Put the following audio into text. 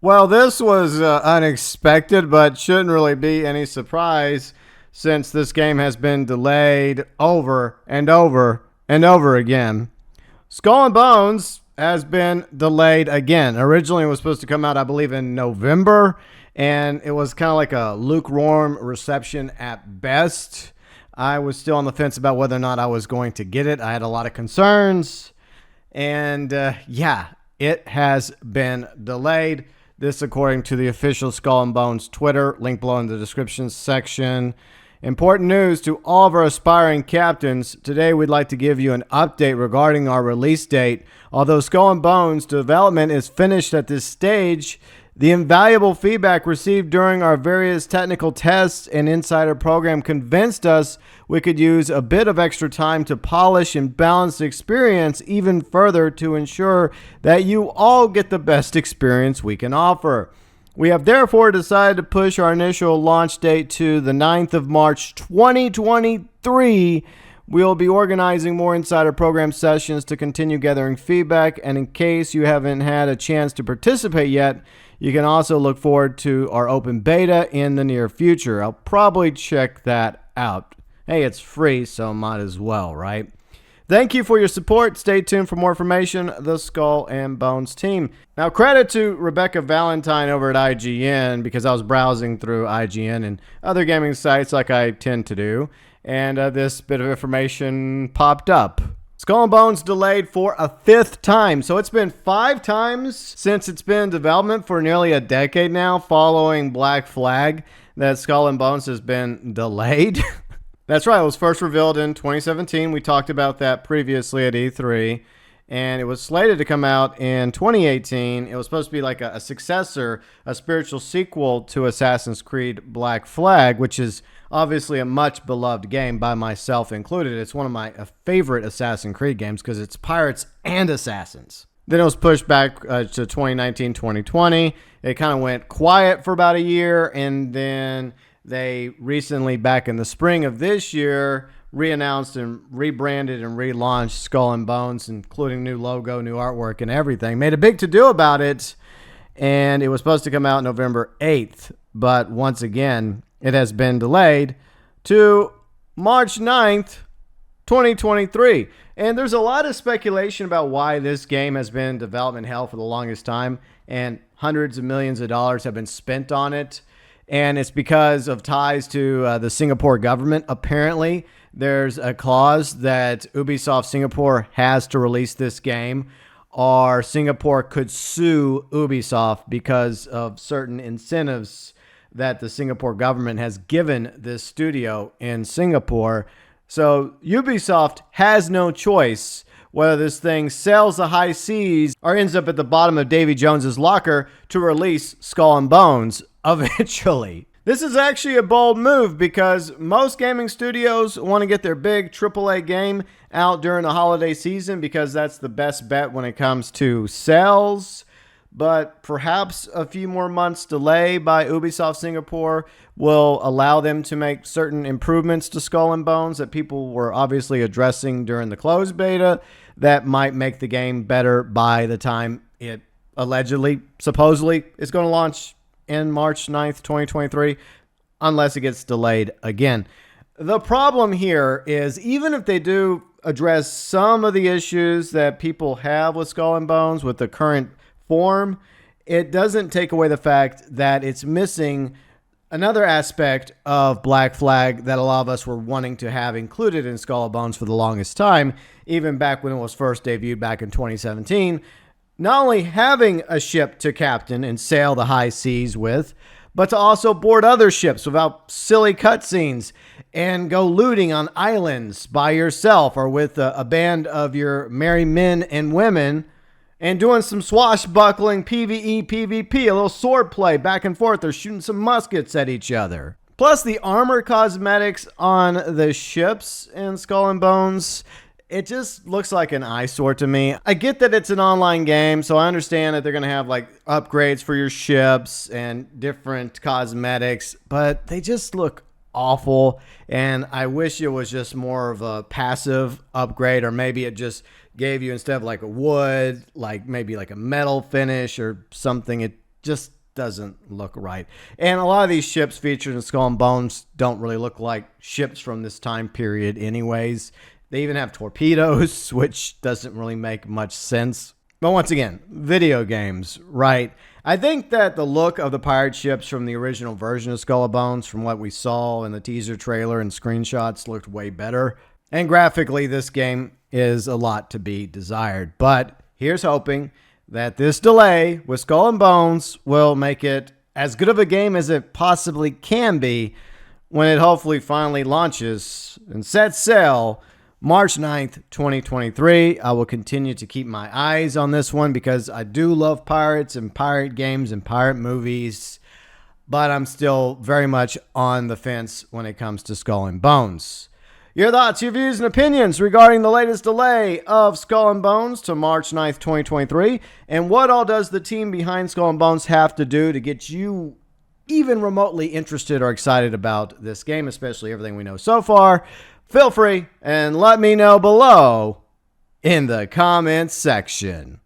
Well, this was unexpected, but shouldn't really be any surprise since this game has been delayed over and over and over again. Skull and Bones has been delayed again. Originally, it was supposed to come out, I believe, in November, and it was kind of like a lukewarm reception at best. I was still on the fence about whether or not I was going to get it. I had a lot of concerns, and it has been delayed. This according to the official Skull and Bones Twitter, link below in the description section. Important news to all of our aspiring captains. Today we'd like to give you an update regarding our release date. Although Skull and Bones development is finished at this stage, the invaluable feedback received during our various technical tests and insider program convinced us we could use a bit of extra time to polish and balance the experience even further to ensure that you all get the best experience we can offer. We have therefore decided to push our initial launch date to the 9th of March 2023. We'll be organizing more insider program sessions to continue gathering feedback, and in case you haven't had a chance to participate yet, you can also look forward to our open beta in the near future. I'll probably check that out. Hey, it's free, so might as well, right? Thank you for your support. Stay tuned for more information. The Skull and Bones team. Now, credit to Rebecca Valentine over at IGN, because I was browsing through IGN and other gaming sites like I tend to do, and this bit of information popped up. Skull and Bones delayed for a 5th time. So it's been 5 times since it's been in development for nearly a decade now, following Black Flag, that Skull and Bones has been delayed. That's right. It was first revealed in 2017. We talked about that previously at E3. And it was slated to come out in 2018. It was supposed to be like a successor, a spiritual sequel to Assassin's Creed Black Flag, which is obviously a much beloved game by myself included. It's one of my favorite Assassin's Creed games because it's pirates and assassins. Then it was pushed back to 2019, 2020. It kind of went quiet for about a year, and then they recently, back in the spring of this year, re-announced and rebranded and relaunched Skull and Bones, including new logo, new artwork, and everything. Made a big to-do about it, and it was supposed to come out November 8th. But once again, it has been delayed to March 9th, 2023. And there's a lot of speculation about why this game has been in development hell for the longest time, and hundreds of millions of dollars have been spent on it. And it's because of ties to the Singapore government. Apparently, there's a clause that Ubisoft Singapore has to release this game, or Singapore could sue Ubisoft because of certain incentives that the Singapore government has given this studio in Singapore. So Ubisoft has no choice whether this thing sails the high seas or ends up at the bottom of Davy Jones's locker to release Skull and Bones eventually. This is actually a bold move because most gaming studios want to get their big AAA game out during the holiday season because that's the best bet when it comes to sales. But perhaps a few more months delay by Ubisoft Singapore will allow them to make certain improvements to Skull and Bones that people were obviously addressing during the closed beta that might make the game better by the time it allegedly, supposedly, is going to launch in March 9th, 2023, unless it gets delayed again. The problem here is even if they do address some of the issues that people have with Skull and Bones with the current form, it doesn't take away the fact that it's missing another aspect of Black Flag that a lot of us were wanting to have included in Skull and Bones for the longest time, even back when it was first debuted back in 2017. Not only having a ship to captain and sail the high seas with, but to also board other ships without silly cutscenes and go looting on islands by yourself or with a band of your merry men and women and doing some swashbuckling PvE, PvP, a little sword play back and forth. They're shooting some muskets at each other. Plus the armor cosmetics on the ships in Skull and Bones, it just looks like an eyesore to me. I get that it's an online game, so I understand that they're going to have like upgrades for your ships and different cosmetics, but they just look awful. And I wish it was just more of a passive upgrade, or maybe it just gave you, instead of like a wood, like maybe like a metal finish or something. It just doesn't look right. And a lot of these ships featured in Skull and Bones don't really look like ships from this time period anyways. They even have torpedoes, which doesn't really make much sense. But once again, video games, right? I think that the look of the pirate ships from the original version of Skull and Bones, from what we saw in the teaser trailer and screenshots, looked way better. And graphically, this game is a lot to be desired. But here's hoping that this delay with Skull and Bones will make it as good of a game as it possibly can be when it hopefully finally launches and sets sail March 9th, 2023. I will continue to keep my eyes on this one because I do love pirates and pirate games and pirate movies, but I'm still very much on the fence when it comes to Skull and Bones. Your thoughts, your views, and opinions regarding the latest delay of Skull and Bones to March 9th, 2023, and what all does the team behind Skull and Bones have to do to get you even remotely interested or excited about this game, especially everything we know so far? Feel free and let me know below in the comments section.